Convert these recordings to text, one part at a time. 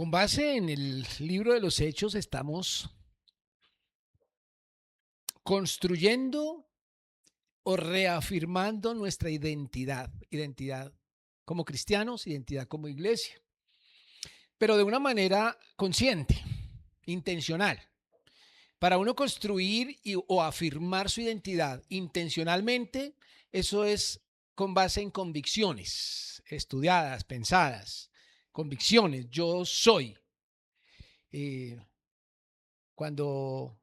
Con base en el libro de los Hechos estamos construyendo o reafirmando nuestra identidad como cristianos, identidad como iglesia, pero de una manera consciente, intencional. Para uno construir o afirmar su identidad intencionalmente, eso es con base en convicciones estudiadas, pensadas, convicciones. Yo soy. Eh, Cuando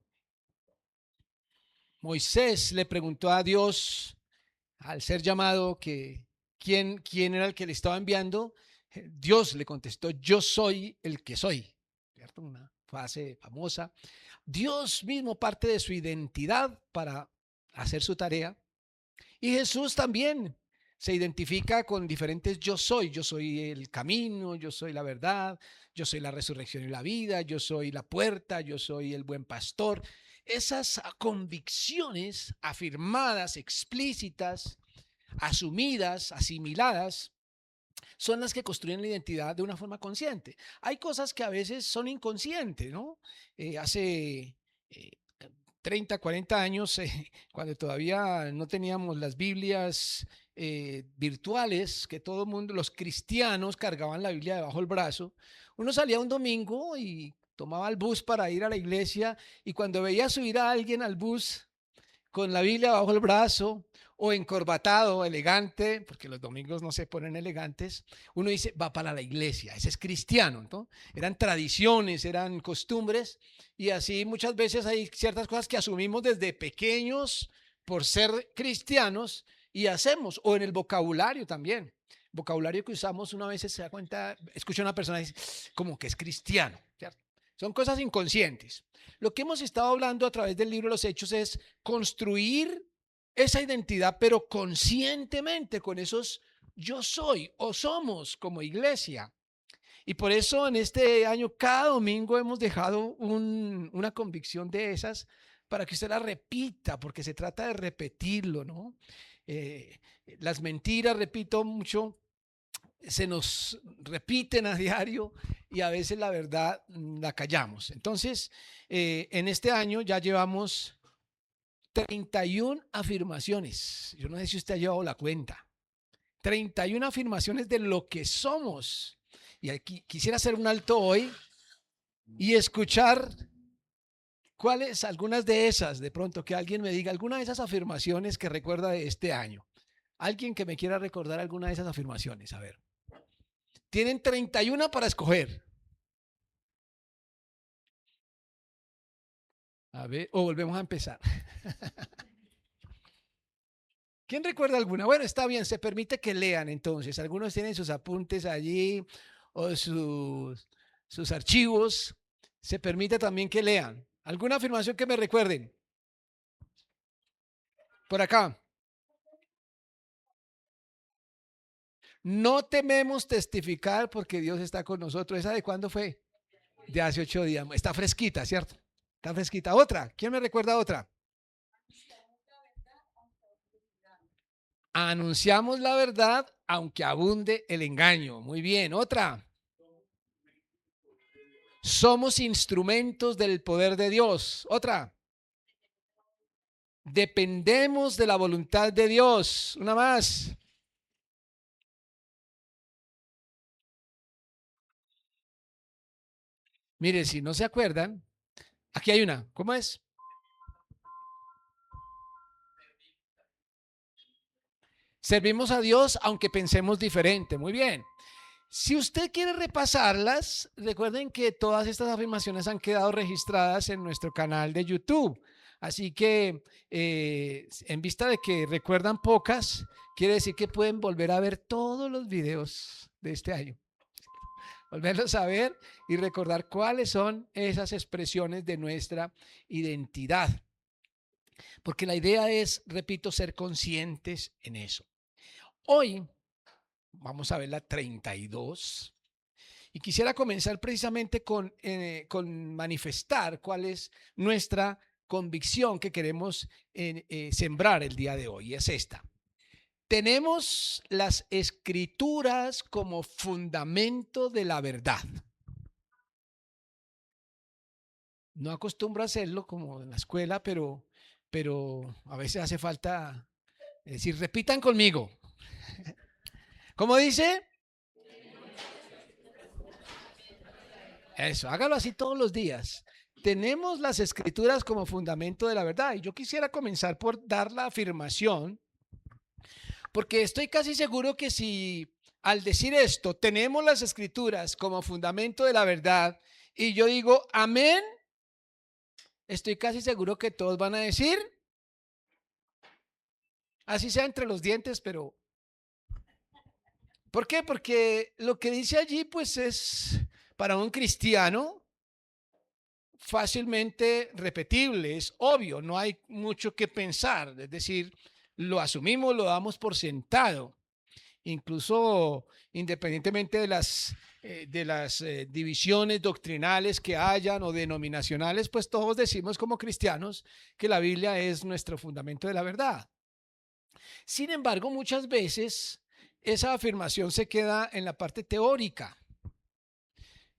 Moisés le preguntó a Dios al ser llamado que quién era el que le estaba enviando, Dios le contestó, yo soy el que soy. ¿Cierto? Una frase famosa. Dios mismo parte de su identidad para hacer su tarea. Y Jesús también se identifica con diferentes yo soy. Yo soy el camino, yo soy la verdad, yo soy la resurrección y la vida, yo soy la puerta, yo soy el buen pastor. Esas convicciones afirmadas, explícitas, asumidas, asimiladas, son las que construyen la identidad de una forma consciente. Hay cosas que a veces son inconscientes, ¿no? Hace eh, 30, 40 años, cuando todavía no teníamos las Biblias virtuales, que todo el mundo, los cristianos cargaban la Biblia debajo del brazo, uno salía un domingo y tomaba el bus para ir a la iglesia y cuando veía subir a alguien al bus con la Biblia bajo el brazo o encorbatado, elegante, porque los domingos no se ponen elegantes, uno dice, va para la iglesia, ese es cristiano, ¿no? Eran tradiciones, eran costumbres, y así muchas veces hay ciertas cosas que asumimos desde pequeños por ser cristianos y hacemos, o en el vocabulario también. Vocabulario que usamos una vez se da cuenta, escucha a una persona y dice, como que es cristiano, ¿cierto? Son cosas inconscientes. Lo que hemos estado hablando a través del libro de los Hechos es construir esa identidad, pero conscientemente con esos yo soy o somos como iglesia. Y por eso en este año, cada domingo hemos dejado una convicción de esas para que usted la repita, porque se trata de repetirlo, ¿no? Eh, las mentiras, repito mucho, se nos repiten a diario y a veces la verdad la callamos. Entonces, en este año ya llevamos 31 afirmaciones. Yo no sé si usted ha llevado la cuenta. 31 afirmaciones de lo que somos. Y aquí quisiera hacer un alto hoy y escuchar cuáles, algunas de esas, de pronto que alguien me diga alguna de esas afirmaciones que recuerda de este año. Alguien que me quiera recordar alguna de esas afirmaciones. A ver. Tienen 31 para escoger. A ver, o volvemos a empezar. ¿Quién recuerda alguna? Bueno, está bien, se permite que lean entonces. Algunos tienen sus apuntes allí o sus archivos. Se permite también que lean. ¿Alguna afirmación que me recuerden? Por acá. No tememos testificar porque Dios está con nosotros. ¿Esa de cuándo fue? De hace 8 días. Está fresquita, ¿cierto? Está fresquita. Otra. ¿Quién me recuerda otra? Anunciamos la verdad aunque abunde el engaño. Muy bien. Otra. Somos instrumentos del poder de Dios. Otra. Dependemos de la voluntad de Dios. Una más. Mire, si no se acuerdan, aquí hay una. ¿Cómo es? Servimos a Dios aunque pensemos diferente. Muy bien. Si usted quiere repasarlas, recuerden que todas estas afirmaciones han quedado registradas en nuestro canal de YouTube. Así que en vista de que recuerdan pocas, quiere decir que pueden volver a ver todos los videos de este año. Volverlos a ver y recordar cuáles son esas expresiones de nuestra identidad. Porque la idea es, repito, ser conscientes en eso. Hoy vamos a ver la 32 y quisiera comenzar precisamente con manifestar cuál es nuestra convicción que queremos sembrar el día de hoy. Es esta. Tenemos las escrituras como fundamento de la verdad. No acostumbro a hacerlo como en la escuela, pero a veces hace falta decir, repitan conmigo. ¿Cómo dice? Eso, hágalo así todos los días. Tenemos las escrituras como fundamento de la verdad y yo quisiera comenzar por dar la afirmación, porque estoy casi seguro que si al decir esto tenemos las escrituras como fundamento de la verdad y yo digo amén, estoy casi seguro que todos van a decir, así sea entre los dientes, pero ¿por qué? Porque lo que dice allí pues es para un cristiano fácilmente repetible, es obvio, no hay mucho que pensar, es decir, lo asumimos, lo damos por sentado, incluso independientemente de las divisiones doctrinales que hayan o denominacionales, pues todos decimos como cristianos que la Biblia es nuestro fundamento de la verdad. Sin embargo, muchas veces esa afirmación se queda en la parte teórica,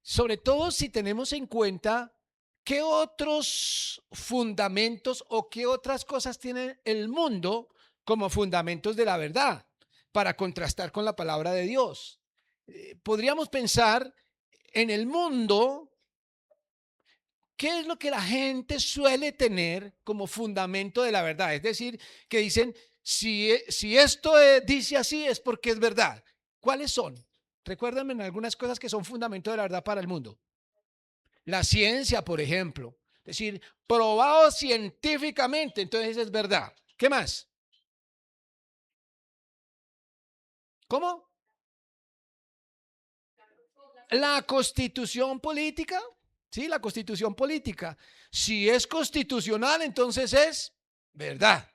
sobre todo si tenemos en cuenta qué otros fundamentos o qué otras cosas tiene el mundo como fundamentos de la verdad para contrastar con la palabra de Dios. Podríamos pensar en el mundo, ¿qué es lo que la gente suele tener como fundamento de la verdad? Es decir, que dicen, si esto dice así es porque es verdad. ¿Cuáles son? Recuérdenme en algunas cosas que son fundamento de la verdad para el mundo. La ciencia, por ejemplo. Es decir, probado científicamente, entonces es verdad. ¿Qué más? ¿Cómo? La constitución política. Sí, la constitución política. Si es constitucional, entonces es verdad.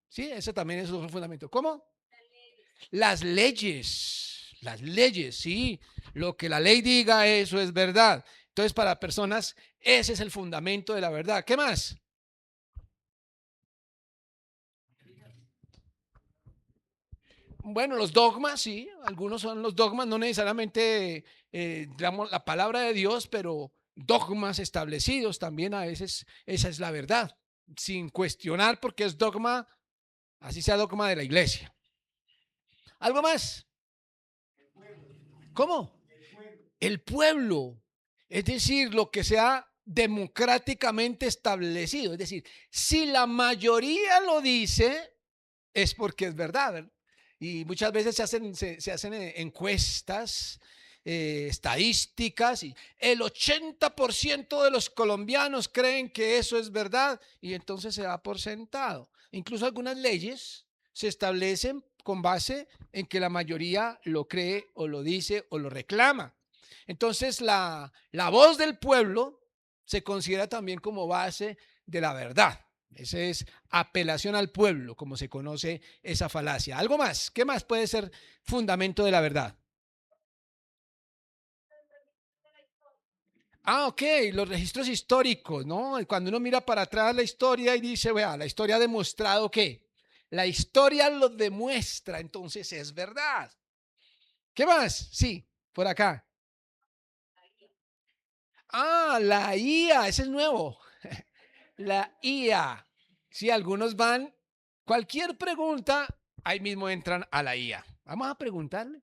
Sí, ese también es un fundamento. ¿Cómo? Las leyes. Las leyes, sí. Lo que la ley diga, eso es verdad. Entonces, para personas, ese es el fundamento de la verdad. ¿Qué más? Bueno, los dogmas, sí, algunos son los dogmas, no necesariamente, digamos, la palabra de Dios, pero dogmas establecidos también a veces, esa es la verdad, sin cuestionar porque es dogma, así sea dogma de la iglesia. ¿Algo más? ¿Cómo? El pueblo, es decir, lo que sea democráticamente establecido, es decir, si la mayoría lo dice, es porque es verdad, ¿verdad? Y muchas veces se hacen encuestas, estadísticas, y el 80% de los colombianos creen que eso es verdad y entonces se da por sentado. Incluso algunas leyes se establecen con base en que la mayoría lo cree o lo dice o lo reclama. Entonces la voz del pueblo se considera también como base de la verdad. Esa es apelación al pueblo, como se conoce esa falacia. ¿Algo más? ¿Qué más puede ser fundamento de la verdad? Ah, ok, los registros históricos, ¿no? Cuando uno mira para atrás la historia y dice, vea, la historia ha demostrado que la historia lo demuestra, entonces es verdad. ¿Qué más? Sí, por acá. Ah, la IA, ese es nuevo. La IA. Sí, algunos van, cualquier pregunta, ahí mismo entran a la IA. Vamos a preguntarle.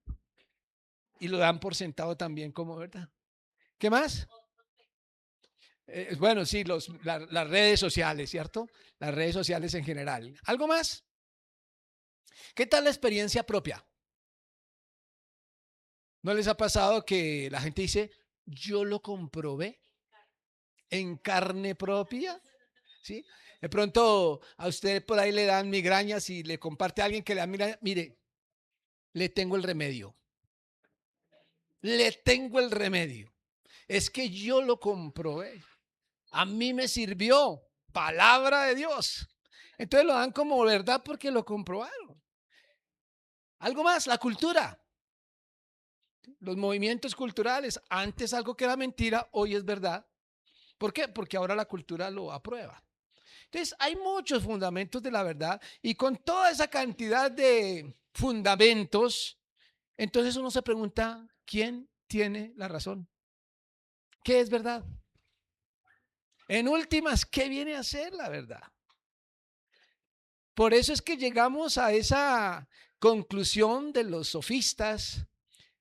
Y lo dan por sentado también como verdad. ¿Qué más? Bueno, sí, las redes sociales, ¿cierto? Las redes sociales en general. ¿Algo más? ¿Qué tal la experiencia propia? ¿No les ha pasado que la gente dice, yo lo comprobé en carne propia? ¿Sí? De pronto a usted por ahí le dan migrañas y le comparte a alguien que le da migraña, mire, le tengo el remedio. Le tengo el remedio. Es que yo lo comprobé. A mí me sirvió. Palabra de Dios. Entonces lo dan como verdad porque lo comprobaron. Algo más, la cultura. Los movimientos culturales. Antes algo que era mentira, hoy es verdad. ¿Por qué? Porque ahora la cultura lo aprueba. Entonces, hay muchos fundamentos de la verdad y con toda esa cantidad de fundamentos, entonces uno se pregunta, ¿quién tiene la razón? ¿Qué es verdad? En últimas, ¿qué viene a ser la verdad? Por eso es que llegamos a esa conclusión de los sofistas,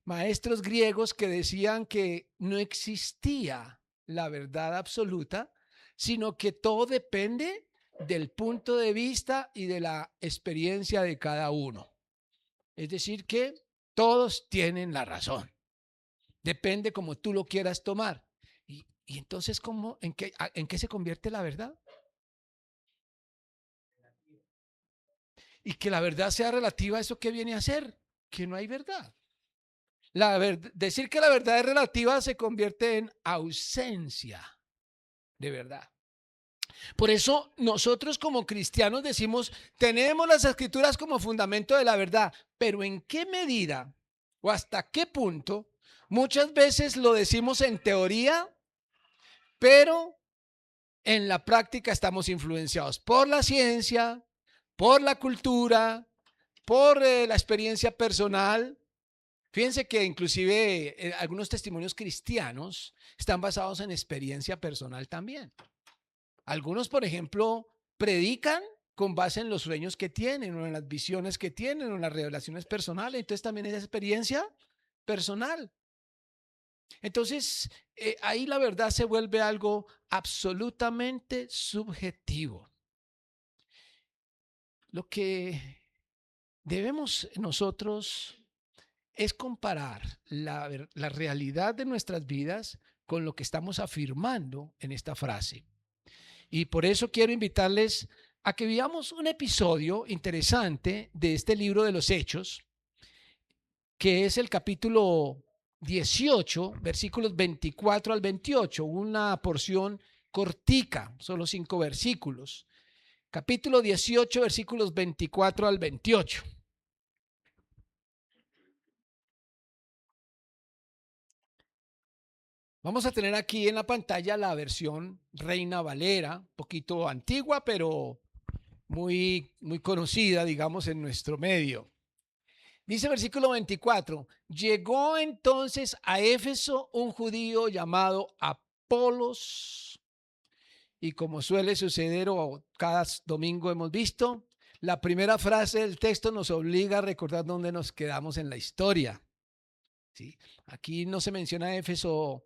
maestros griegos que decían que no existía la verdad absoluta, sino que todo depende del punto de vista y de la experiencia de cada uno. Es decir, que todos tienen la razón. Depende como tú lo quieras tomar. Y entonces, en qué se convierte la verdad? Y que la verdad sea relativa a eso que viene a ser, que no hay verdad. Decir que la verdad es relativa se convierte en ausencia de verdad. Por eso nosotros como cristianos decimos, tenemos las escrituras como fundamento de la verdad, pero ¿en qué medida o hasta qué punto? Muchas veces lo decimos en teoría, pero en la práctica estamos influenciados por la ciencia, por la cultura, por la experiencia personal. Fíjense que inclusive algunos testimonios cristianos están basados en experiencia personal también. Algunos, por ejemplo, predican con base en los sueños que tienen o en las visiones que tienen o en las revelaciones personales. Entonces también es experiencia personal. Entonces, ahí la verdad se vuelve algo absolutamente subjetivo. Lo que debemos nosotros es comparar la realidad de nuestras vidas con lo que estamos afirmando en esta frase. Y por eso quiero invitarles a que veamos un episodio interesante de este libro de los Hechos, que es el capítulo 18, versículos 24 al 28, una porción cortica, solo 5 versículos. Capítulo 18, versículos 24 al 28. Vamos a tener aquí en la pantalla la versión Reina Valera, un poquito antigua, pero muy conocida, digamos, en nuestro medio. Dice versículo 24, llegó entonces a Éfeso un judío llamado Apolos, y como suele suceder o cada domingo hemos visto, la primera frase del texto nos obliga a recordar dónde nos quedamos en la historia. ¿Sí? Aquí no se menciona Éfeso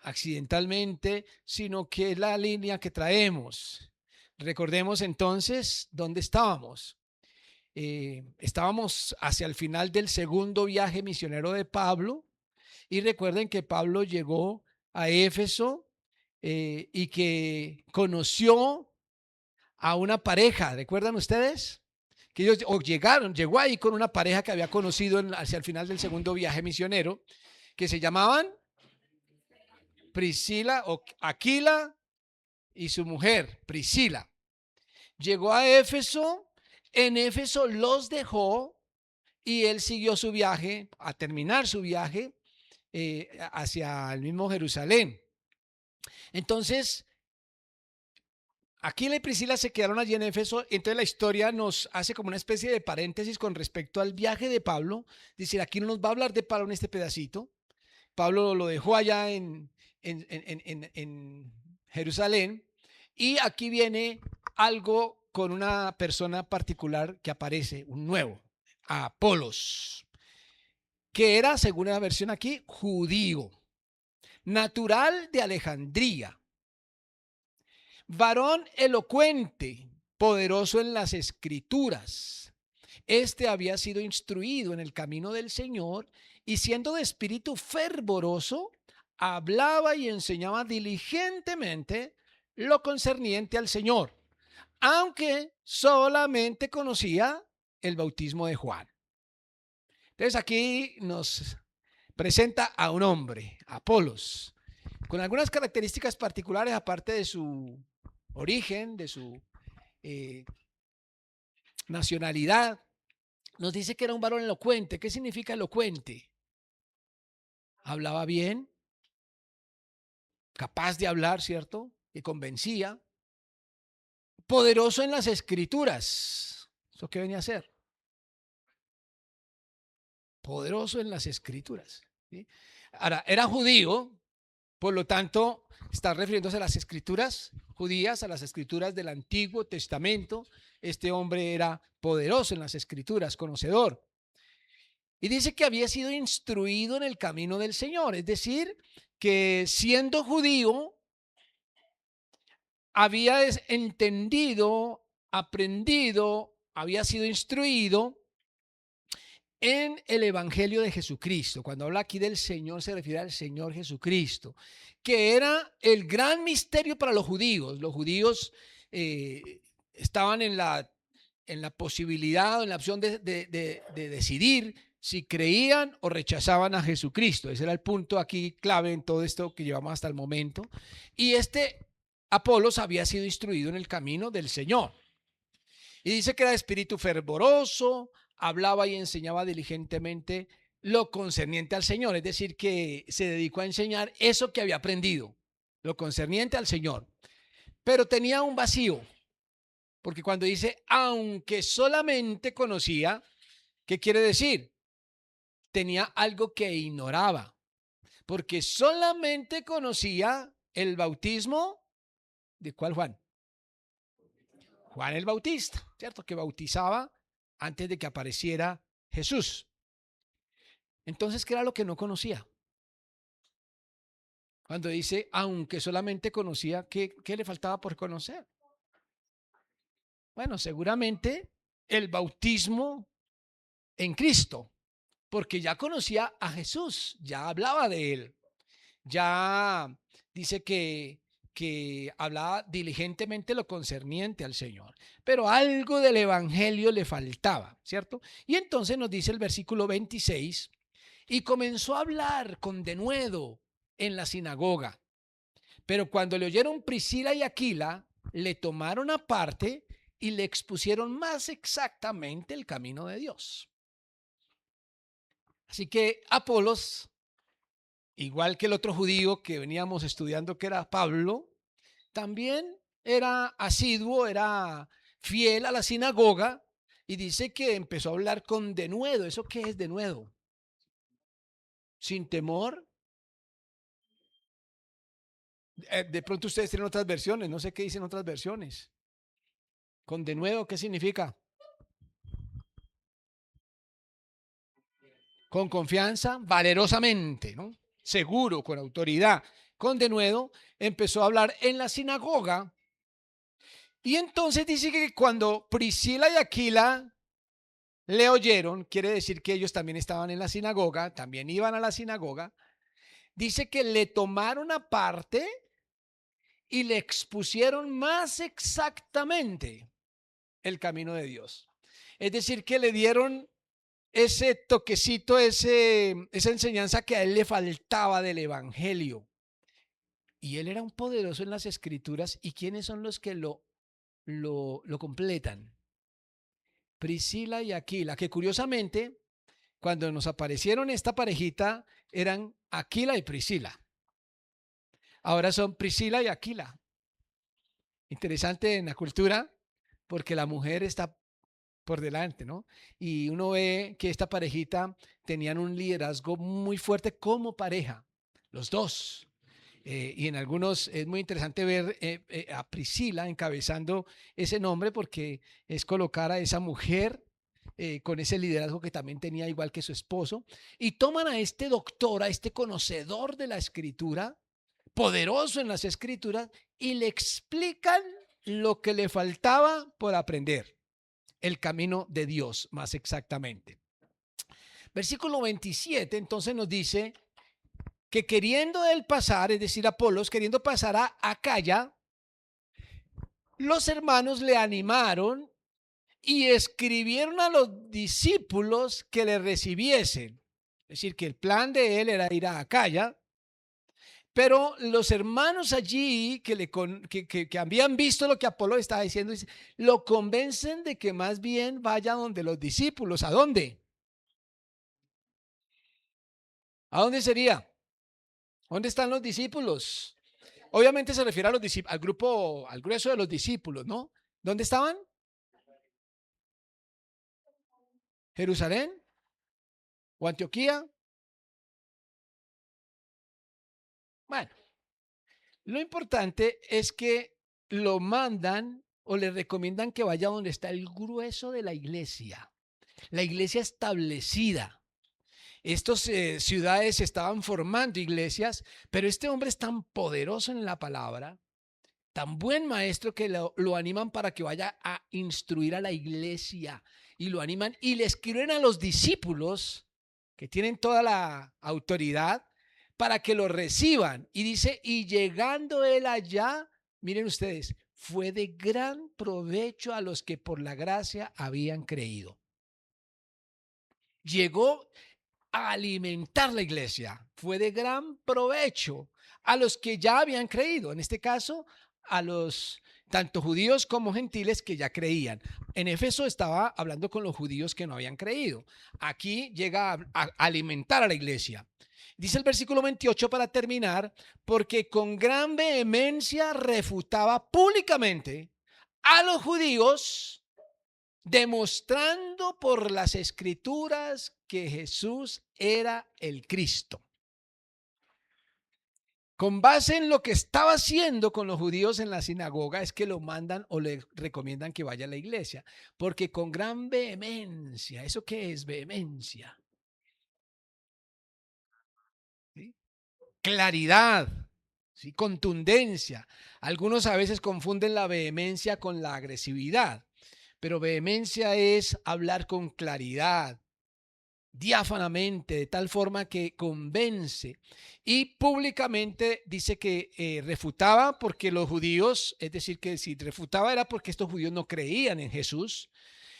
accidentalmente, sino que es la línea que traemos. Recordemos entonces dónde estábamos. Estábamos hacia el final del segundo viaje misionero de Pablo y recuerden que Pablo llegó a Éfeso y que conoció a una pareja, ¿recuerdan ustedes? Que ellos llegó ahí con una pareja que había conocido hacia el final del segundo viaje misionero, que se llamaban Priscila o Aquila y su mujer, Priscila. Llegó a Éfeso, en Éfeso los dejó y él siguió su viaje, a terminar su viaje hacia el mismo Jerusalén. Entonces, Aquila y Priscila se quedaron allí en Éfeso, entonces la historia nos hace como una especie de paréntesis con respecto al viaje de Pablo. Dice, aquí no nos va a hablar de Pablo en este pedacito. Pablo lo dejó allá en Jerusalén y aquí viene algo con una persona particular que aparece, un nuevo, Apolos, que era, según la versión aquí, judío, natural de Alejandría, varón elocuente, poderoso en las escrituras. Este había sido instruido en el camino del Señor y siendo de espíritu fervoroso, hablaba y enseñaba diligentemente lo concerniente al Señor, aunque solamente conocía el bautismo de Juan. Entonces aquí nos presenta a un hombre, Apolos, con algunas características particulares aparte de su origen, de su eh, nacionalidad. Nos dice que era un varón elocuente. ¿Qué significa elocuente? Hablaba bien, capaz de hablar, ¿cierto? Que convencía. Poderoso en las escrituras. ¿Eso qué venía a ser? Poderoso en las escrituras. ¿Sí? Ahora, era judío, Por lo tanto, está refiriéndose a las escrituras judías, a las escrituras del Antiguo Testamento. Este hombre era poderoso en las escrituras, conocedor. Y dice que había sido instruido en el camino del Señor, es decir, que siendo judío, había entendido, aprendido, había sido instruido en el Evangelio de Jesucristo. Cuando habla aquí del Señor, se refiere al Señor Jesucristo, que era el gran misterio para los judíos. Los judíos estaban en la posibilidad, en la opción de decidir si creían o rechazaban a Jesucristo. Ese era el punto aquí clave en todo esto que llevamos hasta el momento. Y este Apolos había sido instruido en el camino del Señor. Y dice que era de espíritu fervoroso, hablaba y enseñaba diligentemente lo concerniente al Señor, es decir, que se dedicó a enseñar eso que había aprendido, lo concerniente al Señor. Pero tenía un vacío, porque cuando dice, aunque solamente conocía, ¿qué quiere decir? Tenía algo que ignoraba, porque solamente conocía el bautismo de ¿cuál Juan? Juan el Bautista, ¿cierto? Que bautizaba antes de que apareciera Jesús. Entonces, ¿qué era lo que no conocía? Cuando dice, aunque solamente conocía, ¿qué le faltaba por conocer? Bueno, seguramente el bautismo en Cristo, porque ya conocía a Jesús, ya hablaba de él, ya dice que hablaba diligentemente lo concerniente al Señor, pero algo del Evangelio le faltaba, ¿cierto? Y entonces nos dice el versículo 26, y comenzó a hablar con denuedo en la sinagoga. Pero cuando le oyeron Priscila y Aquila, le tomaron aparte y le expusieron más exactamente el camino de Dios. Así que Apolos, igual que el otro judío que veníamos estudiando que era Pablo, también era asiduo, era fiel a la sinagoga y dice que empezó a hablar con denuedo. ¿Eso qué es denuedo? Sin temor. De pronto ustedes tienen otras versiones, no sé qué dicen otras versiones. Con denuedo, ¿qué significa? Con confianza, valerosamente, ¿no? Seguro, con autoridad. Con denuedo empezó a hablar en la sinagoga y entonces dice que cuando Priscila y Aquila le oyeron, quiere decir que ellos también estaban en la sinagoga, también iban a la sinagoga, dice que le tomaron aparte y le expusieron más exactamente el camino de Dios. Es decir, que le dieron ese toquecito, esa enseñanza que a él le faltaba del Evangelio. Y él era un poderoso en las escrituras. ¿Y quiénes son los que lo completan? Priscila y Aquila, que curiosamente, cuando nos aparecieron esta parejita, eran Aquila y Priscila. Ahora son Priscila y Aquila. Interesante en la cultura, porque la mujer está por delante, ¿no? Y uno ve que esta parejita tenían un liderazgo muy fuerte como pareja, los dos. Y en algunos es muy interesante ver a Priscila encabezando ese nombre porque es colocar a esa mujer con ese liderazgo que también tenía igual que su esposo y toman a este doctor, a este conocedor de la escritura, poderoso en las escrituras y le explican lo que le faltaba por aprender el camino de Dios, más exactamente. Versículo 27, entonces nos dice que queriendo él pasar, es decir, Apolos, queriendo pasar a Acaya, los hermanos le animaron y escribieron a los discípulos que le recibiesen. Es decir, que el plan de él era ir a Acaya, pero los hermanos allí que habían visto lo que Apolo estaba diciendo, lo convencen de que más bien vaya donde los discípulos. ¿A dónde? ¿A dónde sería? ¿Dónde están los discípulos? Obviamente se refiere a los al grupo, al grueso de los discípulos, ¿no? ¿Dónde estaban? ¿Jerusalén? ¿O Antioquía? Bueno. Lo importante es que lo mandan o le recomiendan que vaya donde está el grueso de la iglesia establecida. Estas ciudades estaban formando iglesias, pero este hombre es tan poderoso en la palabra, tan buen maestro que lo animan para que vaya a instruir a la iglesia y lo animan y le escriben a los discípulos que tienen toda la autoridad para que lo reciban. Y dice, y llegando él allá, miren ustedes, fue de gran provecho a los que por la gracia habían creído. Llegó a alimentar la iglesia. Fue de gran provecho a los que ya habían creído. En este caso, a los tanto judíos como gentiles que ya creían. En Éfeso estaba hablando con los judíos que no habían creído. Aquí llega a alimentar a la iglesia. Dice el versículo 28 para terminar, porque con gran vehemencia refutaba públicamente a los judíos, demostrando por las escrituras que Jesús era el Cristo. Con base en lo que estaba haciendo con los judíos en la sinagoga es que lo mandan o le recomiendan que vaya a la iglesia, porque con gran vehemencia, ¿eso qué es vehemencia? ¿Sí? Claridad, ¿sí? Contundencia. Algunos a veces confunden la vehemencia con la agresividad, pero vehemencia es hablar con claridad, diáfanamente, de tal forma que convence. Y públicamente dice que refutaba porque los judíos, es decir, que si refutaba era porque estos judíos no creían en Jesús.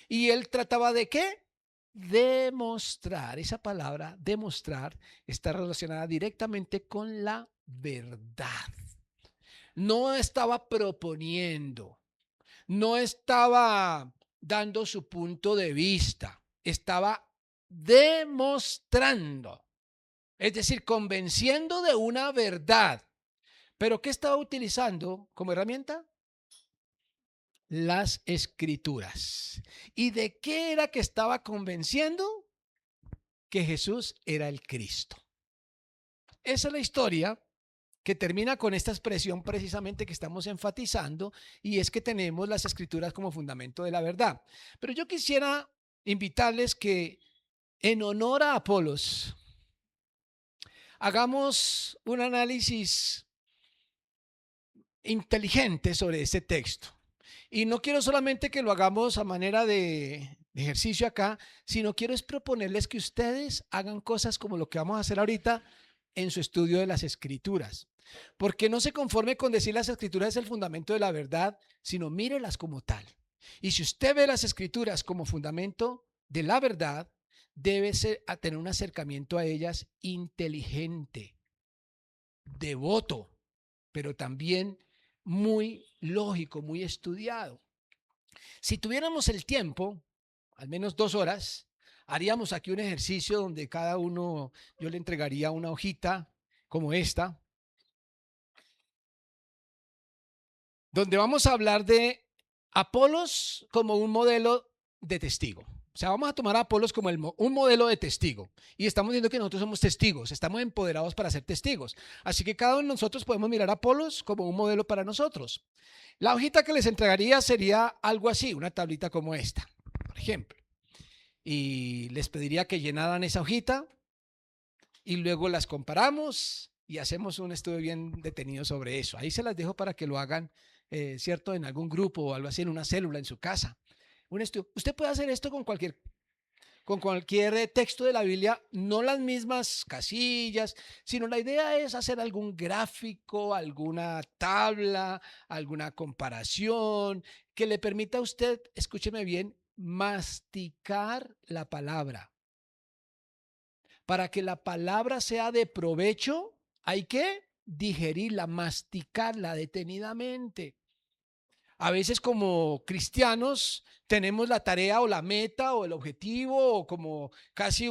Y él trataba de ¿qué? Demostrar. Esa palabra, demostrar, está relacionada directamente con la verdad. No estaba proponiendo, no estaba dando su punto de vista, estaba demostrando, es decir, convenciendo de una verdad. ¿Pero qué estaba utilizando como herramienta? Las escrituras. ¿Y de qué era que estaba convenciendo? Que Jesús era el Cristo. Esa es la historia que termina con esta expresión precisamente que estamos enfatizando, y es que tenemos las escrituras como fundamento de la verdad. Pero yo quisiera invitarles que en honor a Apolos hagamos un análisis inteligente sobre este texto. Y no quiero solamente que lo hagamos a manera de ejercicio acá, sino quiero es proponerles que ustedes hagan cosas como lo que vamos a hacer ahorita en su estudio de las escrituras. Porque no se conforme con decir las escrituras es el fundamento de la verdad, sino mírelas como tal. Y si usted ve las escrituras como fundamento de la verdad, debe tener un acercamiento a ellas inteligente, devoto, pero también muy lógico, muy estudiado. Si tuviéramos el tiempo, al menos 2 horas, haríamos aquí un ejercicio donde cada uno, yo le entregaría una hojita como esta, donde vamos a hablar de Apolos como un modelo de testigo. O sea, vamos a tomar a Apolos como un modelo de testigo. Y estamos diciendo que nosotros somos testigos, estamos empoderados para ser testigos. Así que cada uno de nosotros podemos mirar a Apolos como un modelo para nosotros. La hojita que les entregaría sería algo así, una tablita como esta, por ejemplo. Y les pediría que llenaran esa hojita y luego las comparamos y hacemos un estudio bien detenido sobre eso. Ahí se las dejo para que lo hagan, ¿cierto? En algún grupo o algo así, en una célula, en su casa. Un estudio. Usted puede hacer esto con cualquier texto de la Biblia, no las mismas casillas, sino la idea es hacer algún gráfico, alguna tabla, alguna comparación que le permita a usted, escúcheme bien, masticar la palabra. Para que la palabra sea de provecho, hay que digerirla, masticarla detenidamente. A veces como cristianos tenemos la tarea o la meta o el objetivo o como casi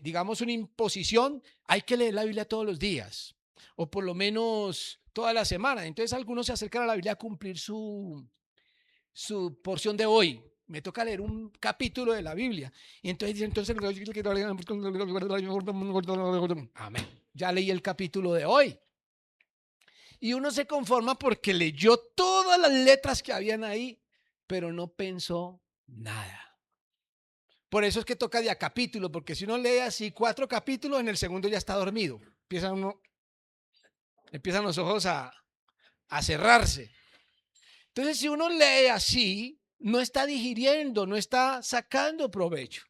digamos, una imposición. Hay que leer la Biblia todos los días o por lo menos toda la semana. Entonces algunos se acercan a la Biblia a cumplir su porción de hoy. Me toca leer un capítulo de la Biblia. Y entonces, amén. Ya leí el capítulo de hoy. Y uno se conforma porque leyó todas las letras que habían ahí, pero no pensó nada. Por eso es que toca de a capítulo, porque si uno lee así 4 capítulos, en el segundo ya está dormido. Empiezan los ojos a cerrarse. Entonces, si uno lee así, no está digiriendo, no está sacando provecho.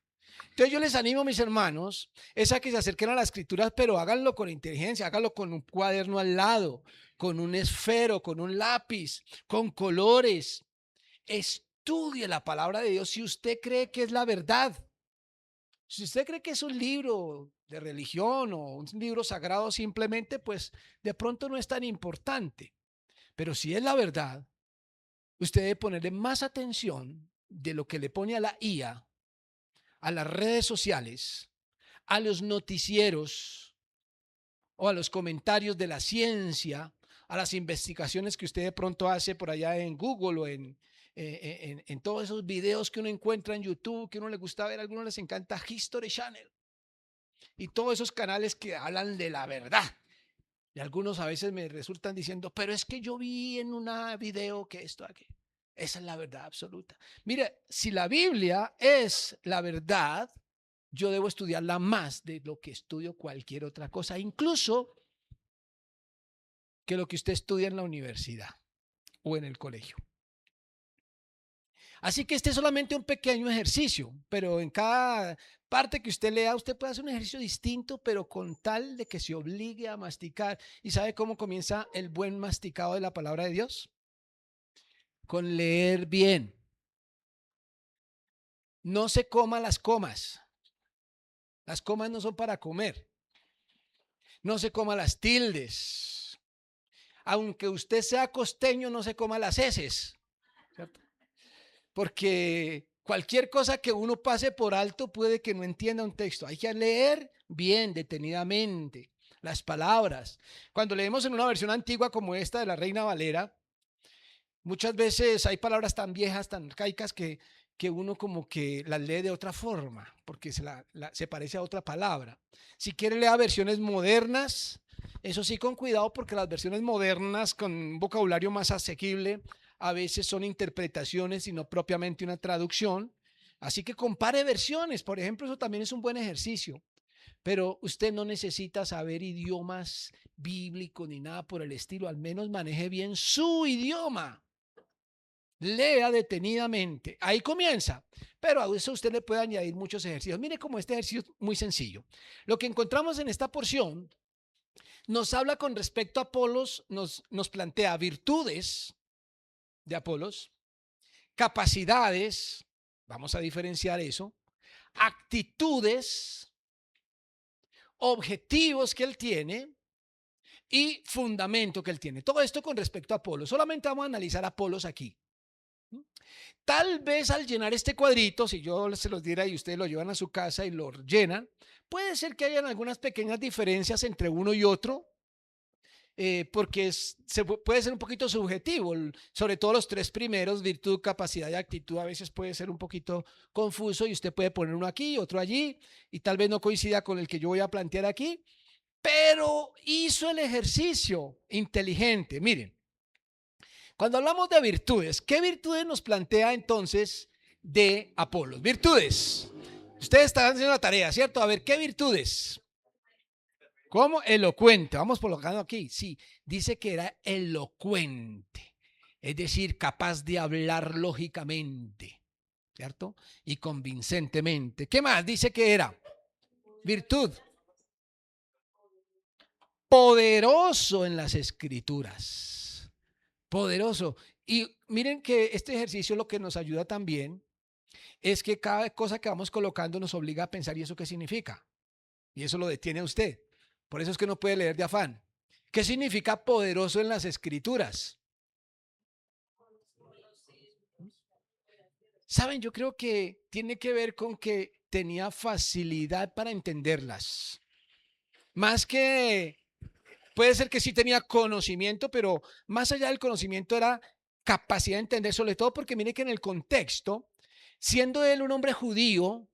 Entonces yo les animo, mis hermanos, es a que se acerquen a las escrituras, pero háganlo con inteligencia, háganlo con un cuaderno al lado, con un esfero, con un lápiz, con colores. Estudie la palabra de Dios si usted cree que es la verdad. Si usted cree que es un libro de religión o un libro sagrado simplemente, pues de pronto no es tan importante. Pero si es la verdad, usted debe ponerle más atención de lo que le pone a la IA, a las redes sociales, a los noticieros o a los comentarios de la ciencia, a las investigaciones que usted de pronto hace por allá en Google o en todos esos videos que uno encuentra en YouTube, que uno le gusta ver, a algunos les encanta History Channel y todos esos canales que hablan de la verdad. Y algunos a veces me resultan diciendo, pero es que yo vi en un video que esto, aquí. Esa es la verdad absoluta. Mire, si la Biblia es la verdad, yo debo estudiarla más de lo que estudio cualquier otra cosa, incluso que lo que usted estudia en la universidad o en el colegio. Así que este es solamente un pequeño ejercicio, pero en cada parte que usted lea, usted puede hacer un ejercicio distinto, pero con tal de que se obligue a masticar. ¿Y sabe cómo comienza el buen masticado de la palabra de Dios? Con leer bien. No se coma las comas. Las comas no son para comer. No se coma las tildes. Aunque usted sea costeño, no se coma las heces. ¿Cierto? Porque cualquier cosa que uno pase por alto puede que no entienda un texto. Hay que leer bien, detenidamente, las palabras. Cuando leemos en una versión antigua como esta de la Reina Valera, muchas veces hay palabras tan viejas, tan arcaicas que uno como que las lee de otra forma, porque se parece a otra palabra. Si quiere leer versiones modernas, eso sí con cuidado, porque las versiones modernas con un vocabulario más asequible a veces son interpretaciones y no propiamente una traducción. Así que compare versiones, por ejemplo, eso también es un buen ejercicio. Pero usted no necesita saber idiomas bíblicos ni nada por el estilo, al menos maneje bien su idioma. Lea detenidamente. Ahí comienza. Pero a eso usted le puede añadir muchos ejercicios. Mire cómo este ejercicio es muy sencillo. Lo que encontramos en esta porción nos habla con respecto a Apolos, nos plantea virtudes de Apolos, capacidades, vamos a diferenciar eso, actitudes, objetivos que él tiene y fundamento que él tiene. Todo esto con respecto a Apolos. Solamente vamos a analizar a Apolos aquí. Tal vez al llenar este cuadrito, si yo se los diera y ustedes lo llevan a su casa y lo llenan, puede ser que hayan algunas pequeñas diferencias entre uno y otro, porque puede ser un poquito subjetivo, sobre todo los 3 primeros, virtud, capacidad y actitud, a veces puede ser un poquito confuso y usted puede poner uno aquí, otro allí, y tal vez no coincida con el que yo voy a plantear aquí, pero hizo el ejercicio inteligente. Miren, cuando hablamos de virtudes, ¿qué virtudes nos plantea entonces de Apolos? Virtudes. Ustedes están haciendo la tarea, ¿cierto? A ver, ¿qué virtudes? ¿Cómo? Elocuente. Vamos colocando aquí. Sí, dice que era elocuente. Es decir, capaz de hablar lógicamente, ¿cierto? Y convincentemente. ¿Qué más dice que era? Virtud. Poderoso en las escrituras. Poderoso. Y miren que este ejercicio lo que nos ayuda también es que cada cosa que vamos colocando nos obliga a pensar, ¿y eso qué significa? Y eso lo detiene a usted. Por eso es que no puede leer de afán. ¿Qué significa poderoso en las escrituras? Saben, yo creo que tiene que ver con que tenía facilidad para entenderlas. Más que, puede ser que sí tenía conocimiento, pero más allá del conocimiento era capacidad de entender, sobre todo porque mire que en el contexto, siendo él un hombre judío,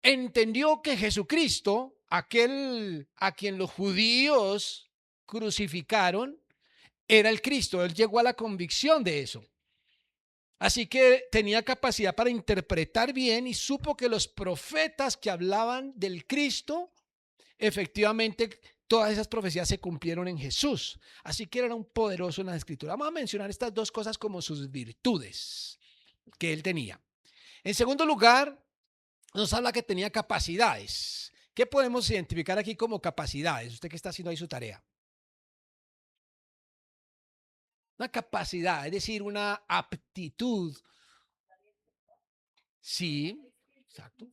entendió que Jesucristo, aquel a quien los judíos crucificaron era el Cristo. Él llegó a la convicción de eso. Así que tenía capacidad para interpretar bien y supo que los profetas que hablaban del Cristo, efectivamente, todas esas profecías se cumplieron en Jesús. Así que era un poderoso en la Escritura. Vamos a mencionar estas dos cosas como sus virtudes que él tenía. En segundo lugar, nos habla que tenía capacidades. ¿Qué podemos identificar aquí como capacidades? Usted que está haciendo ahí su tarea. Una capacidad, es decir, una aptitud. Sí, exacto.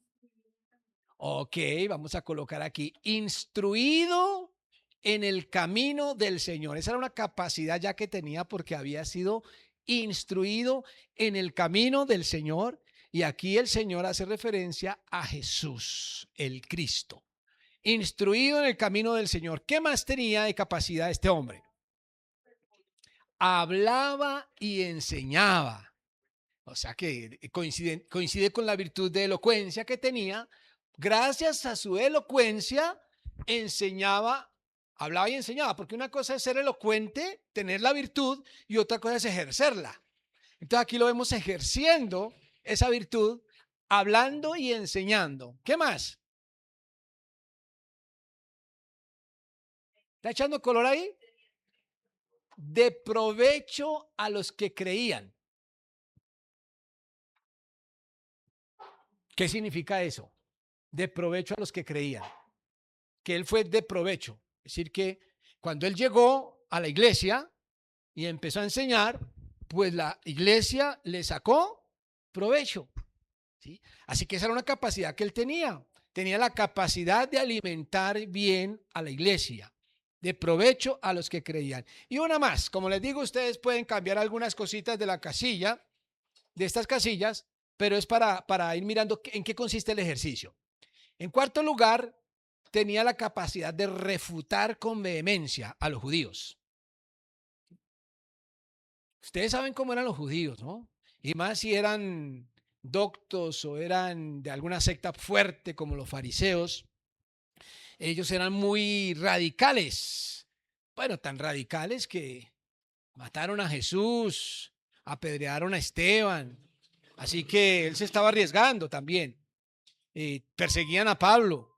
Ok, vamos a colocar aquí, instruido en el camino del Señor. Esa era una capacidad ya que tenía porque había sido instruido en el camino del Señor. Y aquí el Señor hace referencia a Jesús, el Cristo. Instruido en el camino del Señor. ¿Qué más tenía de capacidad este hombre? Hablaba y enseñaba. O sea que coincide con la virtud de elocuencia que tenía. Gracias a su elocuencia, enseñaba, hablaba y enseñaba, porque una cosa es ser elocuente, tener la virtud, y otra cosa es ejercerla. Entonces aquí lo vemos ejerciendo esa virtud, hablando y enseñando. ¿Qué más? ¿Está echando color ahí? De provecho a los que creían. ¿Qué significa eso? De provecho a los que creían. Que él fue de provecho. Es decir, que cuando él llegó a la iglesia y empezó a enseñar, pues la iglesia le sacó provecho. ¿Sí? Así que esa era una capacidad que él tenía. Tenía la capacidad de alimentar bien a la iglesia, de provecho a los que creían. Y una más, como les digo, ustedes pueden cambiar algunas cositas de la casilla, de estas casillas, pero es para ir mirando en qué consiste el ejercicio. En cuarto lugar, tenía la capacidad de refutar con vehemencia a los judíos. Ustedes saben cómo eran los judíos, ¿no? Y más si eran doctos o eran de alguna secta fuerte como los fariseos. Ellos eran muy radicales. Bueno, tan radicales que mataron a Jesús, apedrearon a Esteban. Así que él se estaba arriesgando también. Perseguían a Pablo.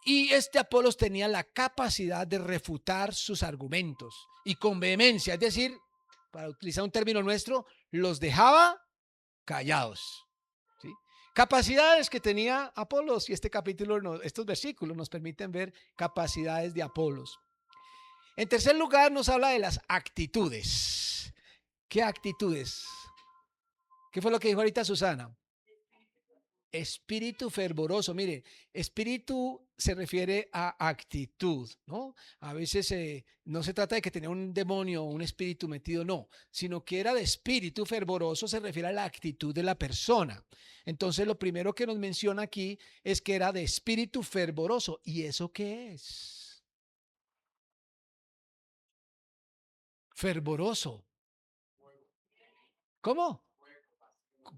Y este Apolos tenía la capacidad de refutar sus argumentos y con vehemencia, es decir, para utilizar un término nuestro, los dejaba callados. ¿Sí? Capacidades que tenía Apolos y este capítulo, estos versículos nos permiten ver capacidades de Apolos. En tercer lugar, nos habla de las actitudes. ¿Qué actitudes? ¿Qué fue lo que dijo ahorita Susana? Espíritu fervoroso, mire, espíritu se refiere a actitud, ¿no? A veces no se trata de que tenía un demonio o un espíritu metido, no, sino que era de espíritu fervoroso, se refiere a la actitud de la persona. Entonces, lo primero que nos menciona aquí es que era de espíritu fervoroso. ¿Y eso qué es? Fervoroso. ¿Cómo?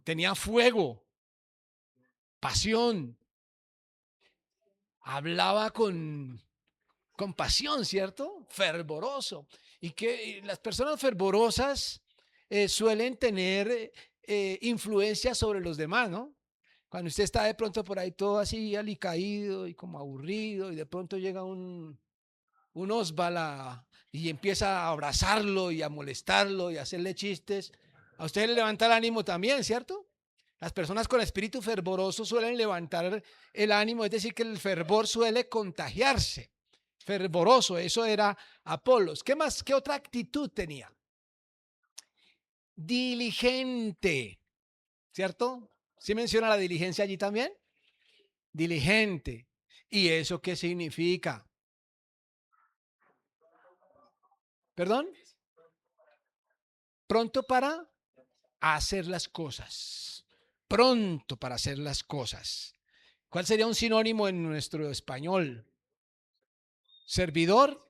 Tenía fuego, pasión, hablaba con pasión, ¿cierto? Fervoroso. Y que las personas fervorosas suelen tener influencia sobre los demás, ¿no? Cuando usted está de pronto por ahí todo así alicaído y como aburrido y de pronto llega un Osbala y empieza a abrazarlo y a molestarlo y a hacerle chistes, a usted le levanta el ánimo también, ¿cierto? Las personas con espíritu fervoroso suelen levantar el ánimo, es decir, que el fervor suele contagiarse. Fervoroso, eso era Apolos. ¿Qué más? ¿Qué otra actitud tenía? Diligente, ¿cierto? ¿Sí menciona la diligencia allí también? Diligente. ¿Y eso qué significa? ¿Perdón? Pronto para hacer las cosas. Pronto para hacer las cosas. ¿Cuál sería un sinónimo en nuestro español? Servidor.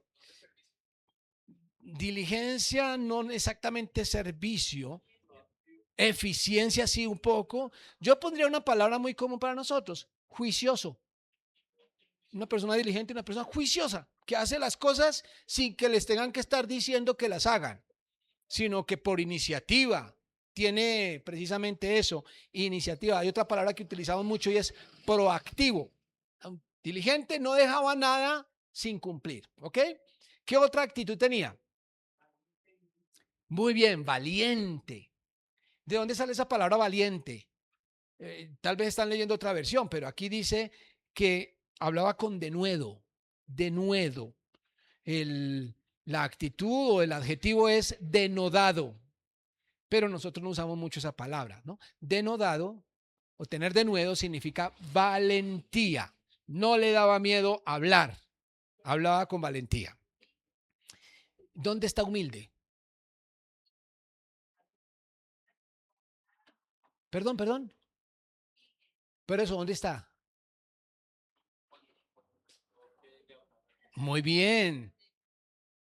Diligencia, no exactamente servicio. Eficiencia, sí, un poco. Yo pondría una palabra muy común para nosotros: juicioso. una persona diligente, una persona juiciosa, que hace las cosas sin que les tengan que estar diciendo que las hagan, sino que por iniciativa. Tiene precisamente eso, iniciativa. Hay otra palabra que utilizamos mucho y es proactivo. Diligente no dejaba nada sin cumplir, ¿ok? ¿Qué otra actitud tenía? Muy bien, valiente. ¿De dónde sale esa palabra valiente? Tal vez están leyendo otra versión, pero aquí dice que hablaba con denuedo, denuedo. La actitud o el adjetivo es denodado, pero nosotros no usamos mucho esa palabra, ¿no? Denodado o tener denuedo significa valentía. No le daba miedo hablar, hablaba con valentía. ¿Dónde está humilde? Perdón, perdón. Pero eso, ¿dónde está? Muy bien,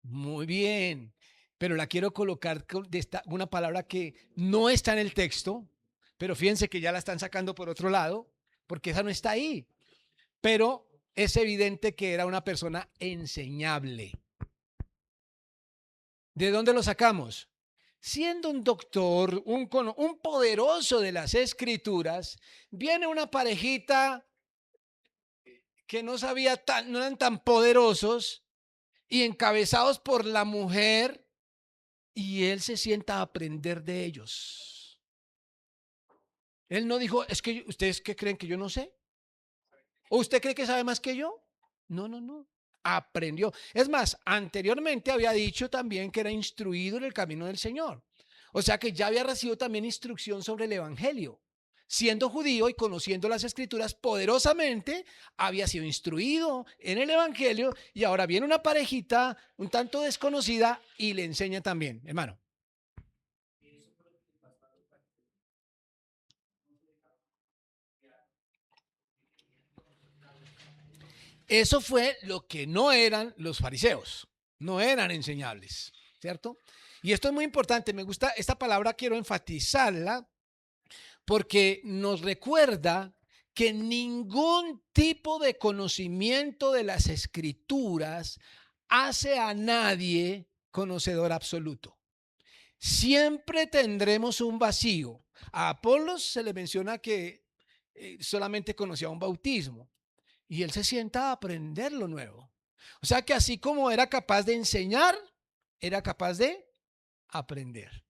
muy bien. Pero la quiero colocar con una palabra que no está en el texto, pero fíjense que ya la están sacando por otro lado, porque esa no está ahí. Pero es evidente que era una persona enseñable. ¿De dónde lo sacamos? Siendo un doctor, un poderoso de las escrituras, viene una parejita que no eran tan poderosos y encabezados por la mujer, y él se sienta a aprender de ellos. Él no dijo, es que ustedes qué creen que yo no sé, o usted cree que sabe más que yo. No, no, no. Aprendió. Es más, anteriormente había dicho también que era instruido en el camino del Señor. O sea que ya había recibido también instrucción sobre el Evangelio. Siendo judío y conociendo las escrituras poderosamente, había sido instruido en el Evangelio y ahora viene una parejita un tanto desconocida y le enseña también, hermano. Eso fue lo que no eran los fariseos, no eran enseñables, ¿cierto? Y esto es muy importante, me gusta esta palabra, quiero enfatizarla porque nos recuerda que ningún tipo de conocimiento de las escrituras hace a nadie conocedor absoluto. Siempre tendremos un vacío. A Apolos se le menciona que solamente conocía un bautismo y él se sienta a aprender lo nuevo. O sea que así como era capaz de enseñar, era capaz de aprender.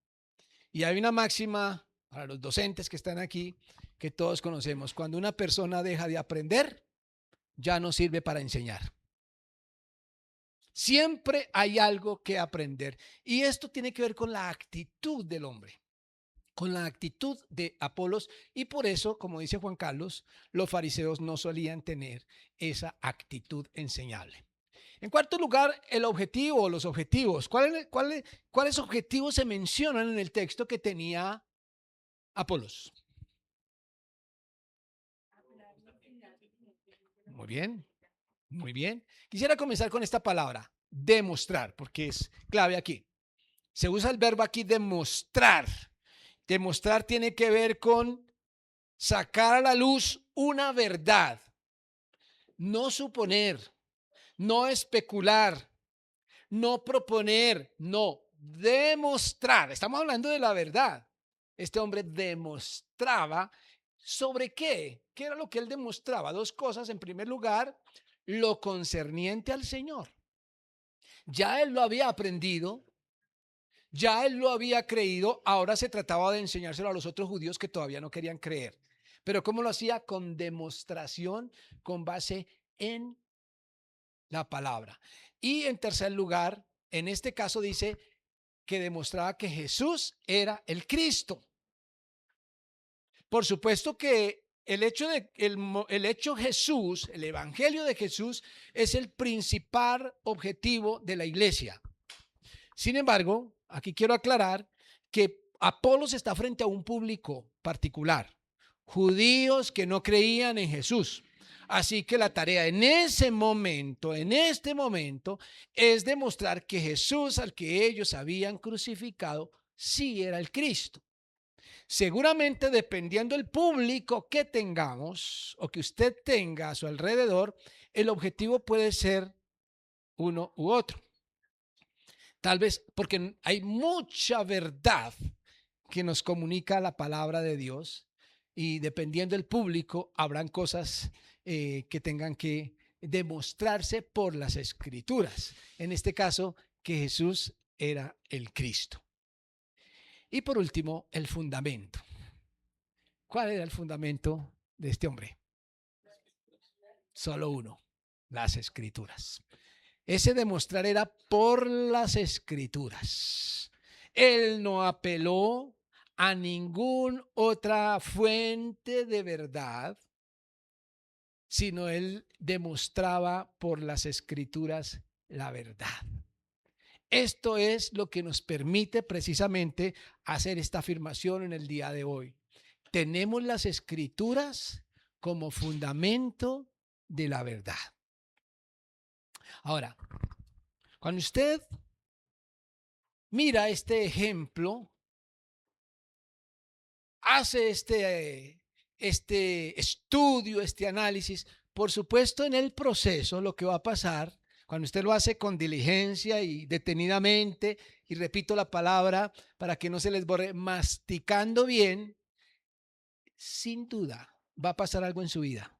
Y hay una máxima para los docentes que están aquí que todos conocemos. Cuando una persona deja de aprender, ya no sirve para enseñar. Siempre hay algo que aprender. Y esto tiene que ver con la actitud del hombre, con la actitud de Apolos. Y por eso, como dice Juan Carlos, los fariseos no solían tener esa actitud enseñable. En cuarto lugar, el objetivo o los objetivos. ¿Cuáles objetivos se mencionan en el texto que tenía Apolos? Muy bien, muy bien. Quisiera comenzar con esta palabra, demostrar, porque es clave aquí. Se usa el verbo aquí demostrar. Demostrar tiene que ver con sacar a la luz una verdad, no suponer, no especular, no proponer, no, demostrar. Estamos hablando de la verdad. Este hombre demostraba sobre qué. ¿Qué era lo que él demostraba? Dos cosas. En primer lugar, lo concerniente al Señor. Ya él lo había aprendido, ya él lo había creído, ahora se trataba de enseñárselo a los otros judíos que todavía no querían creer. Pero ¿cómo lo hacía? Con demostración, con base en la palabra. Y en tercer lugar, en este caso dice que demostraba que Jesús era el Cristo. Por supuesto que el hecho Jesús, el evangelio de Jesús es el principal objetivo de la iglesia. Sin embargo, aquí quiero aclarar que Apolos está frente a un público particular, judíos que no creían en Jesús. Así que la tarea en ese momento, en este momento, es demostrar que Jesús al que ellos habían crucificado sí era el Cristo. Seguramente dependiendo del público que tengamos o que usted tenga a su alrededor, El objetivo puede ser uno u otro. Tal vez porque hay mucha verdad que nos comunica la palabra de Dios y dependiendo del público habrán cosas que tengan que demostrarse por las escrituras. En este caso, que Jesús era el Cristo. Y por último, el fundamento. ¿Cuál era el fundamento de este hombre? Solo uno, las escrituras. Ese demostrar era por las escrituras. Él no apeló a ninguna otra fuente de verdad, sino él demostraba por las escrituras la verdad. Esto es lo que nos permite precisamente hacer esta afirmación en el día de hoy. Tenemos las escrituras como fundamento de la verdad. Ahora, cuando usted mira este ejemplo, hace este estudio, este análisis, por supuesto en el proceso lo que va a pasar, cuando usted lo hace con diligencia y detenidamente, y repito la palabra para que no se les borre, masticando bien, sin duda va a pasar algo en su vida.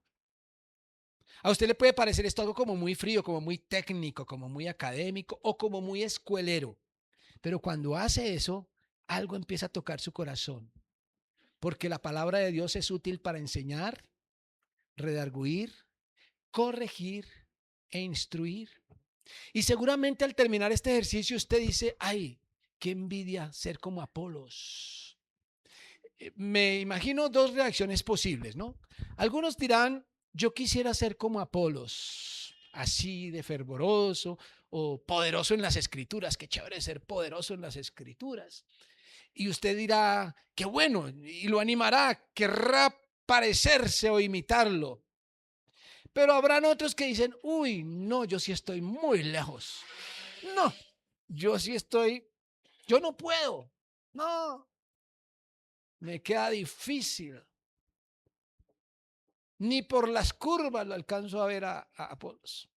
A usted le puede parecer esto algo como muy frío, como muy técnico, como muy académico o como muy escuelero. Pero cuando hace eso, algo empieza a tocar su corazón. Porque la palabra de Dios es útil para enseñar, redarguir, corregir e instruir. Y seguramente al terminar este ejercicio usted dice, ay, qué envidia ser como Apolos. Me imagino dos reacciones posibles, ¿no? Algunos dirán, yo quisiera ser como Apolos, así de fervoroso o poderoso en las escrituras. Qué chévere ser poderoso en las escrituras. Y usted dirá, qué bueno, y lo animará, querrá parecerse o imitarlo. Pero habrán otros que dicen, uy, no, yo sí estoy muy lejos. No, yo no puedo. No, me queda difícil. Ni por las curvas lo alcanzo a ver a Apolos.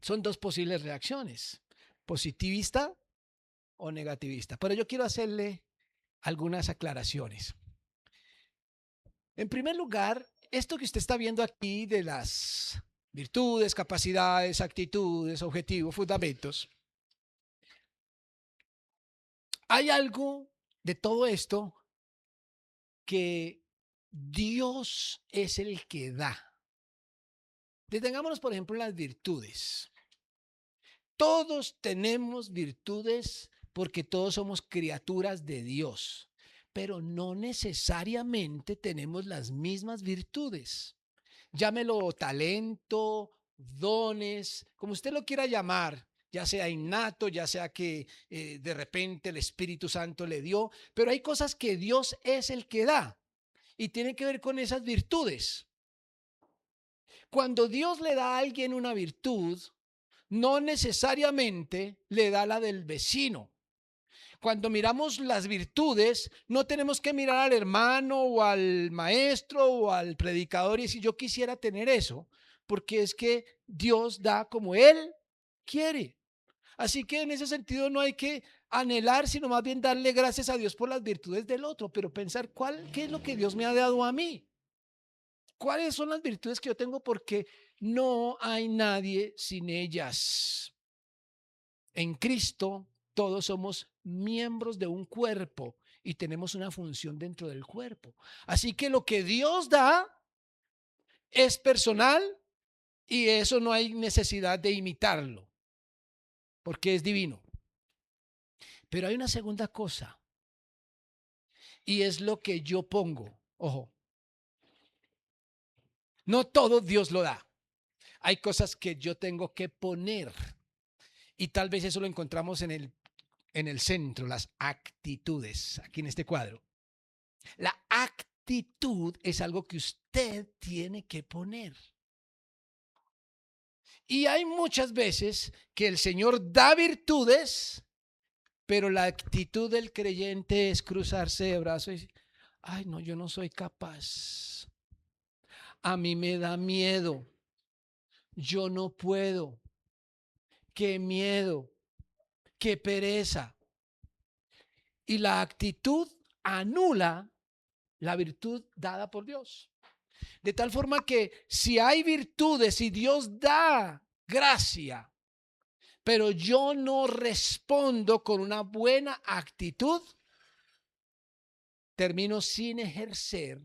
Son dos posibles reacciones, positivista o negativista. Pero yo quiero hacerle algunas aclaraciones. En primer lugar, esto que usted está viendo aquí de las virtudes, capacidades, actitudes, objetivos, fundamentos, hay algo de todo esto que Dios es el que da. Detengámonos, por ejemplo, en las virtudes. Todos tenemos virtudes porque todos somos criaturas de Dios, pero no necesariamente tenemos las mismas virtudes. Llámelo talento, dones, como usted lo quiera llamar, ya sea innato, ya sea que de repente el Espíritu Santo le dio, pero hay cosas que Dios es el que da y tiene que ver con esas virtudes. Cuando Dios le da a alguien una virtud, no necesariamente le da la del vecino. Cuando miramos las virtudes, no tenemos que mirar al hermano o al maestro o al predicador y decir yo quisiera tener eso, porque es que Dios da como Él quiere. Así que en ese sentido no hay que anhelar, sino más bien darle gracias a Dios por las virtudes del otro, pero pensar qué es lo que Dios me ha dado a mí. ¿Cuáles son las virtudes que yo tengo? Porque no hay nadie sin ellas. En Cristo todos somos miembros de un cuerpo y tenemos una función dentro del cuerpo. Así que lo que Dios da es personal y eso no hay necesidad de imitarlo, porque es divino. Pero hay una segunda cosa y es lo que yo pongo. Ojo, no todo Dios lo da. Hay cosas que yo tengo que poner y tal vez eso lo encontramos en el centro, las actitudes, aquí en este cuadro. La actitud es algo que usted tiene que poner. Y hay muchas veces que el Señor da virtudes, pero la actitud del creyente es cruzarse de brazos y decir, ay, no, yo no soy capaz. A mí me da miedo. yo no puedo, qué miedo, qué pereza. Y la actitud anula la virtud dada por Dios. De tal forma que si hay virtudes y Dios da gracia, pero yo no respondo con una buena actitud, termino sin ejercer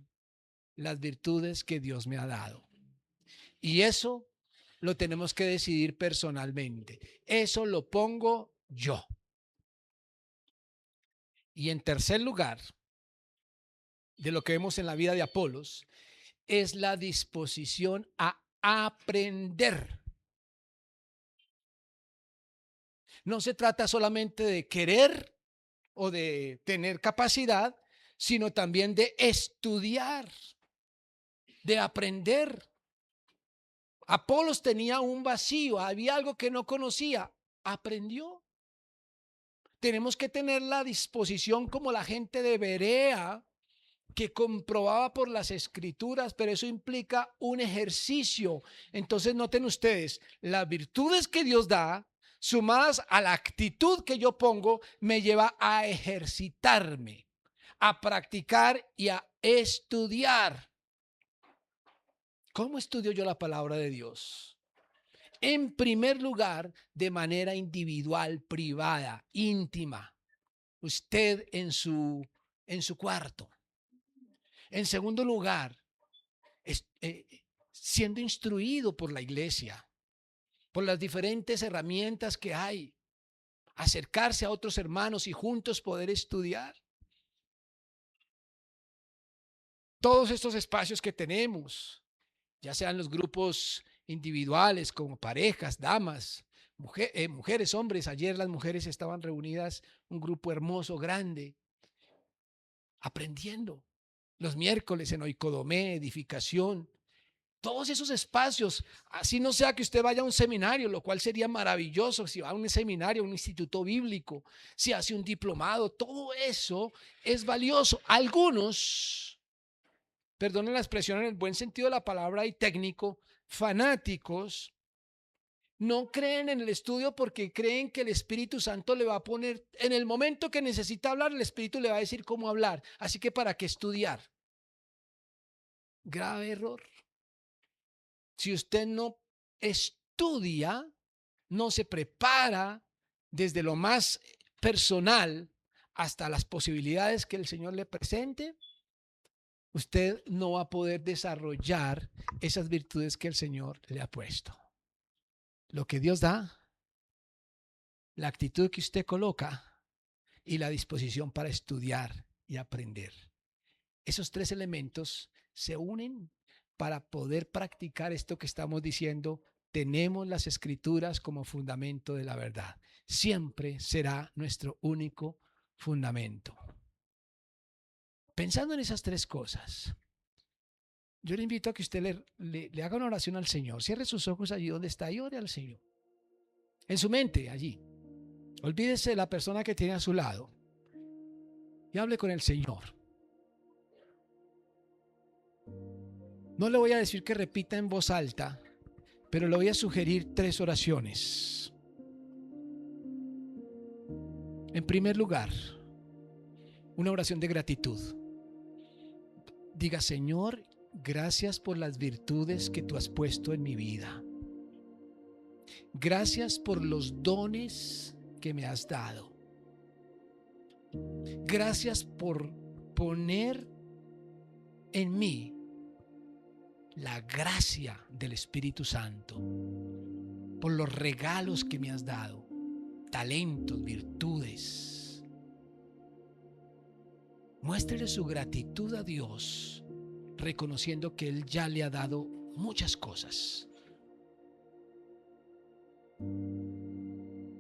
las virtudes que Dios me ha dado. Y eso lo tenemos que decidir personalmente. Eso lo pongo yo. Y en tercer lugar, de lo que vemos en la vida de Apolos, es la disposición a aprender. No se trata solamente de querer o de tener capacidad, sino también de estudiar, de aprender. Apolos tenía un vacío, había algo que no conocía, aprendió. Tenemos que tener la disposición como la gente de Berea, que comprobaba por las escrituras, pero eso implica un ejercicio. Entonces noten ustedes, las virtudes que Dios da, sumadas a la actitud que yo pongo, me lleva a ejercitarme, a practicar y a estudiar. ¿Cómo estudio yo la palabra de Dios? En primer lugar, de manera individual, privada, íntima. Usted en su cuarto. En segundo lugar, siendo instruido por la iglesia, por las diferentes herramientas que hay, acercarse a otros hermanos y juntos poder estudiar. Todos estos espacios que tenemos, ya sean los grupos individuales como parejas, damas, mujeres, hombres. Ayer las mujeres estaban reunidas, un grupo hermoso, grande, aprendiendo. Los miércoles en Oikodomé, edificación. Todos esos espacios, así no sea que usted vaya a un seminario, lo cual sería maravilloso, si va a un seminario, a un instituto bíblico, si hace un diplomado, todo eso es valioso. Algunos, perdonen la expresión en el buen sentido de la palabra y técnico, fanáticos, no creen en el estudio porque creen que el Espíritu Santo le va a poner, en el momento que necesita hablar, el Espíritu le va a decir cómo hablar. Así que ¿para qué estudiar? Grave error. Si usted no estudia, no se prepara desde lo más personal hasta las posibilidades que el Señor le presente, usted no va a poder desarrollar esas virtudes que el Señor le ha puesto. Lo que Dios da, la actitud que usted coloca y la disposición para estudiar y aprender. Esos tres elementos se unen para poder practicar esto que estamos diciendo. Tenemos las escrituras como fundamento de la verdad. Siempre será nuestro único fundamento. Pensando en esas tres cosas, yo le invito a que usted le haga una oración al Señor. Cierre sus ojos allí donde está y ore al Señor. En su mente, allí. Olvídese de la persona que tiene a su lado y hable con el Señor. No le voy a decir que repita en voz alta, pero le voy a sugerir tres oraciones. En primer lugar, una oración de gratitud. Diga: Señor, gracias por las virtudes que tú has puesto en mi vida. Gracias por los dones que me has dado. Gracias por poner en mí la gracia del Espíritu Santo, por los regalos que me has dado, talentos, virtudes. Muéstrele su gratitud a Dios, reconociendo que Él ya le ha dado muchas cosas.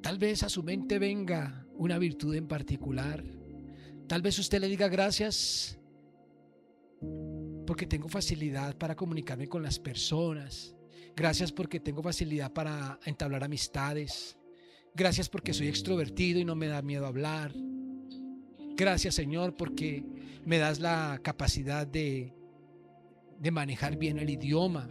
Tal vez a su mente venga una virtud en particular. Tal vez usted le diga: gracias porque tengo facilidad para comunicarme con las personas. Gracias porque tengo facilidad para entablar amistades. Gracias porque soy extrovertido y no me da miedo hablar. Gracias, Señor, porque me das la capacidad de manejar bien el idioma.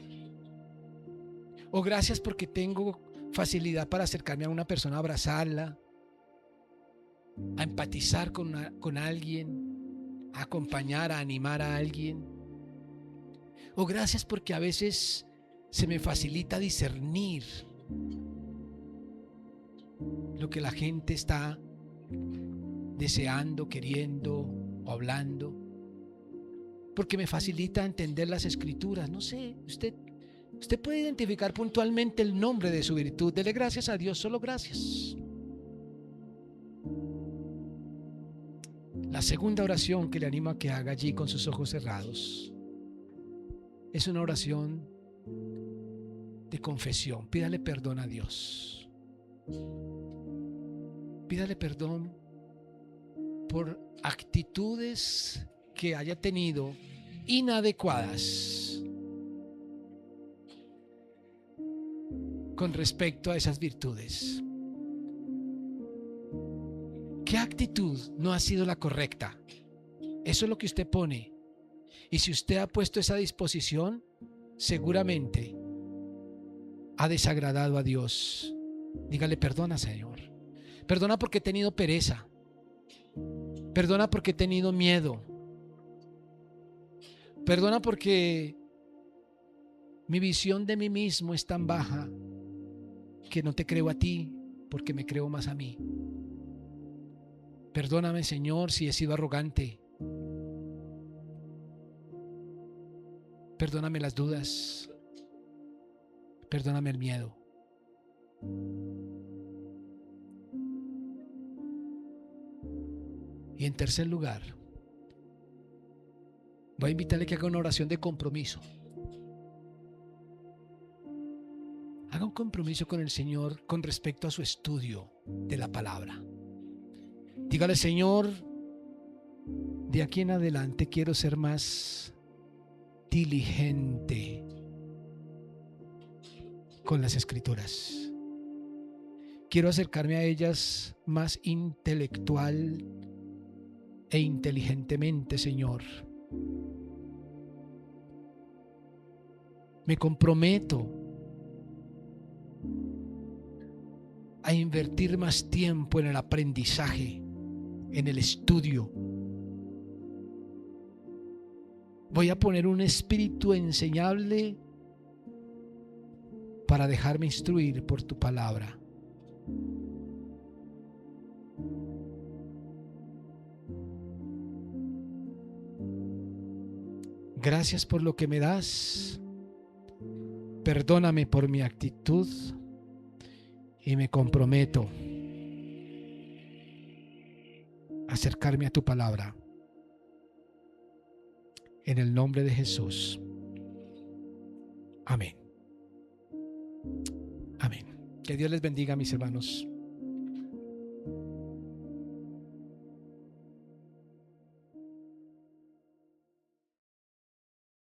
O gracias porque tengo facilidad para acercarme a una persona, a abrazarla, a empatizar con alguien, a acompañar, a animar a alguien. O gracias porque a veces se me facilita discernir lo que la gente está deseando, queriendo o hablando, porque me facilita entender las escrituras. No sé, usted puede identificar puntualmente el nombre de su virtud. Dele gracias a Dios, solo gracias. La segunda oración que le animo a que haga allí con sus ojos cerrados es una oración de confesión. Pídale perdón a Dios. Pídale perdón por actitudes que haya tenido inadecuadas con respecto a esas virtudes. ¿Qué actitud no ha sido la correcta? Eso es lo que usted pone. Y si usted ha puesto esa disposición, seguramente ha desagradado a Dios. Dígale: perdona, Señor. Perdona porque he tenido pereza. Perdona porque he tenido miedo. Perdona porque mi visión de mí mismo es tan baja que no te creo a ti, porque me creo más a mí. Perdóname, Señor, si he sido arrogante. Perdóname las dudas. Perdóname el miedo. Y en tercer lugar, voy a invitarle que haga una oración de compromiso. Haga un compromiso con el Señor con respecto a su estudio de la palabra. Dígale: Señor, de aquí en adelante quiero ser más diligente con las Escrituras. Quiero acercarme a ellas más intelectual e inteligentemente, Señor. Me comprometo a invertir más tiempo en el aprendizaje, en el estudio. Voy a poner un espíritu enseñable para dejarme instruir por tu palabra. Gracias por lo que me das. Perdóname por mi actitud y me comprometo a acercarme a tu palabra. En el nombre de Jesús. Amén. Amén. Que Dios les bendiga, mis hermanos.